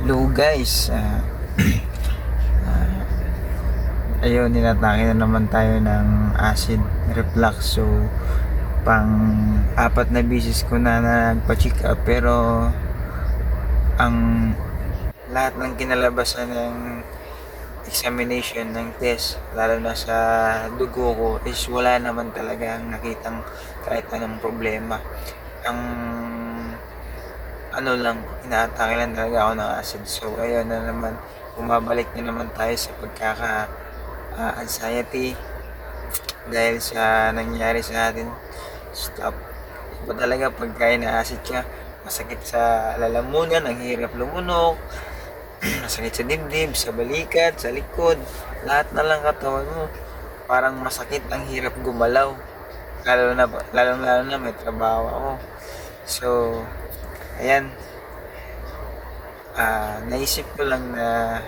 Hello guys, ayun, ninatake na naman tayo ng acid reflux. So, pang apat na bisis ko na nagpa-check up, pero ang lahat ng kinalabasan ng examination ng test, lalo na sa dugo ko, is wala naman talagang nakitang kahit anong problema. Ang ano lang, inaatake lang talaga ako ng acid. So, ayun na naman, bumabalik na naman tayo sa anxiety dahil sa nangyari sa atin. Stop. Iba talaga pagka ina-acid ka, masakit sa lalamunan, ang hirap lumunok, masakit sa dibdib, sa balikat, sa likod, lahat na lang katawan mo. Parang masakit, ang hirap gumalaw. Lalo na may trabaho ako. So, ayan, naisip ko lang na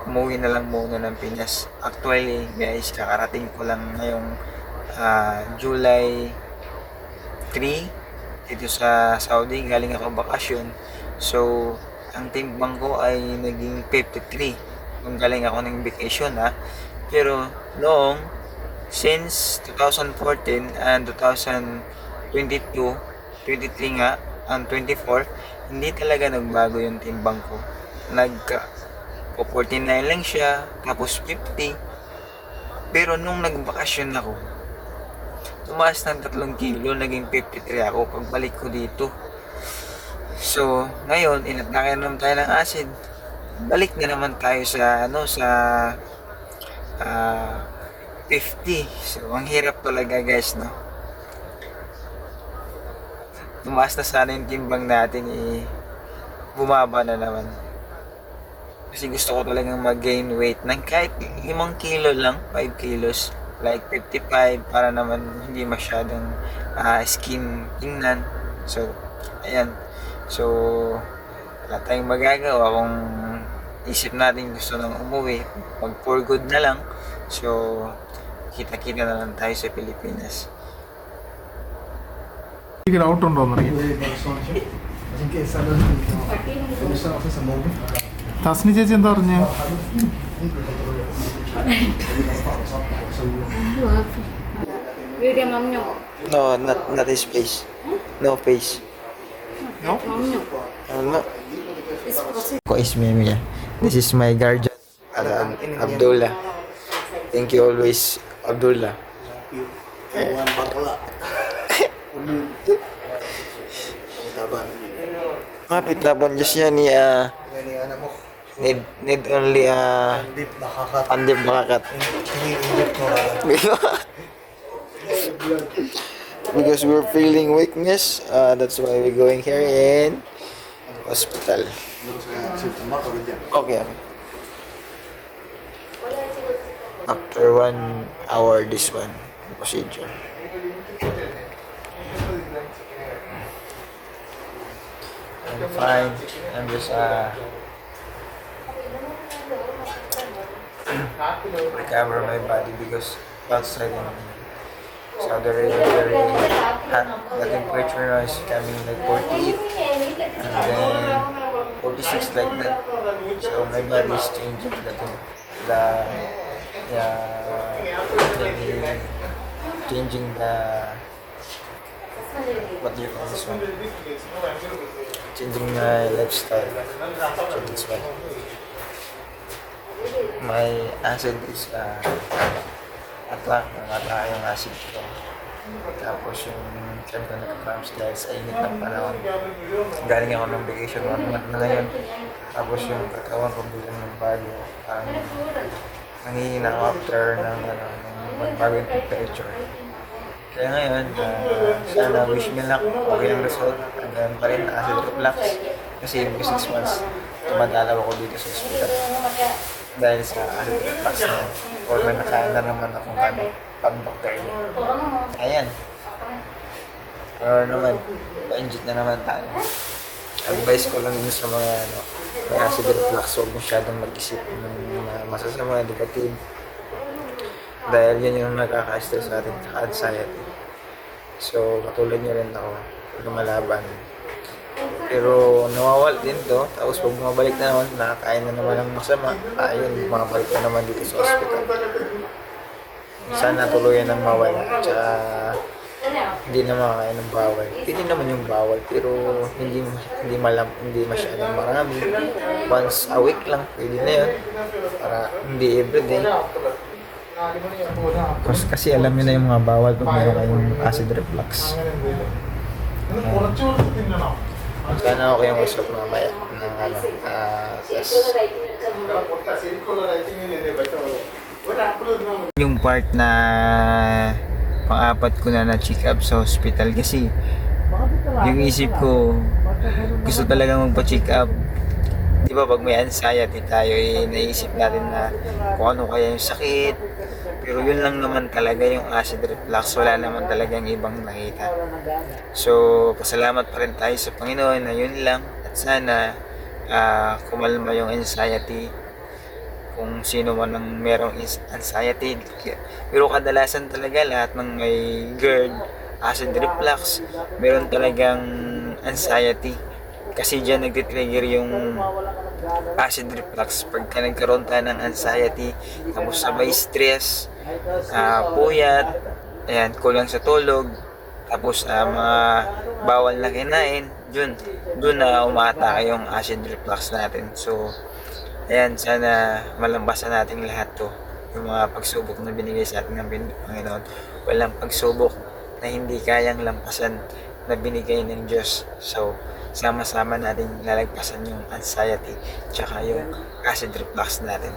umuwi na lang muna ng Pinas. Actually guys, kakarating ko lang ngayong July 3 dito sa Saudi. Galing ako bakasyon. So, ang timbang ko ay naging 53 nung galing ako ng vacation Pero noong since 2014 and 2022, 23 nga, and 24, hindi talaga nagbago yung timbang ko. O 49 lang siya, tapos 50. Pero nung nagbakasyon ako, tumaas ng 3 kilo, naging 53 ako pagbalik ko dito. So, ngayon, inatake naman tayo ng acid. Balik na naman tayo sa, ah, 50. So, ang hirap talaga guys, no? Tumaas na sana yung timbang natin, bumaba na naman. Kasi gusto ko talagang mag-gain weight ng kahit 5 kilo lang, 5 kilos, like 55, para naman hindi masyadong skin tingnan. So, ayan. So, wala tayong magagawa kung isip natin gusto nang umuwi, mag for good na lang. So, kita-kita na lang tayo sa Pilipinas. out ഉണ്ടോന്നറിയാം തസ്നി ചേച്ചി എന്താ പറഞ്ഞു Video mom nyo. No, not his face. No face. Mom nyo. No. It's process. Ko is Mimia. This is my guardian, Abdullah. Thank you always, Abdullah. Kapit laban just yan ni need only andip bakakat. Because we're feeling weakness, that's why we're going here in hospital. Okay. After 1 hour, this one procedure. I'm fine. I'm just recover my body because outside in Saudi Arabia very hot. The temperature now is coming like 48 and then 46 like that. So my body is changing changing the what do you call this one? Changing my lifestyle. So that's why my acid is atake yung acid ko. Tapos yung tiyan ko nagka-cramps dahil sa init ng panahon. Galing ako ng vacation 1 month na ngayon. Tapos yung katawan ko bilang nagbago. Nangihina ako after ng magbago yung temperature. Kaya ngayon, sana wish me luck, okay ang result. Hanggang pa rin, acid reflux. Kasi yung 6 months, tumadalaw ako dito sa hospital. Dahil sa acid reflux na yan. Or may nakain na naman akong pag-doctor niya. Ayan. Or naman, pa-inject na naman tayo. Advice ko lang din sa mga may acid reflux, huwag masyadong mag-isip ng masasama, negative. Dahil yan yung nakaka-stress sa atin, anxiety. So, katulad nyo rin ako, lumalaban. Pero nawawala din to. Tapos pag bumabalik na naman, nakakain na naman ng masama. Ayun, bumabalik na naman dito sa hospital. Sana tuluyan ng mawala. Tsaka hindi na makakain ng bawal. Pwede naman yung bawal, pero hindi masyadong marami. Once a week lang, pwede na yun. Para hindi everyday. Kasi alam niyo na yung mga bawal pag meron kayong acid reflux. Sana okay yung usap mamaya ng yung part na pang-apat ko na check up sa hospital kasi yung isip ko gusto talagang magpa-check up. Di ba pag may anxiety tayo naisip natin na kung ano kaya yung sakit, pero yun lang naman talaga yung acid reflux, wala naman talagang ibang nakita. So pasalamat pa rin tayo sa Panginoon na yun lang, at sana kumalma yung anxiety kung sino man ang merong anxiety. Pero kadalasan talaga lahat ng may GERD, acid reflux, meron talagang anxiety. Kasi dyan nagtitrigger yung acid reflux pagka nagkaroon tayo ng anxiety, tapos sabay stress, puyat, ayan, kulang sa tulog, tapos mga bawal na kinain, dun na umaatake yung acid reflux natin. So ayan, sana malampasan natin lahat to. Yung mga pagsubok na binigay sa atin ng Panginoon. Walang pagsubok na hindi kayang lampasan na binigay ng Diyos. So, sama-sama natin lalagpasan yung anxiety tsaka yung acid reflux natin.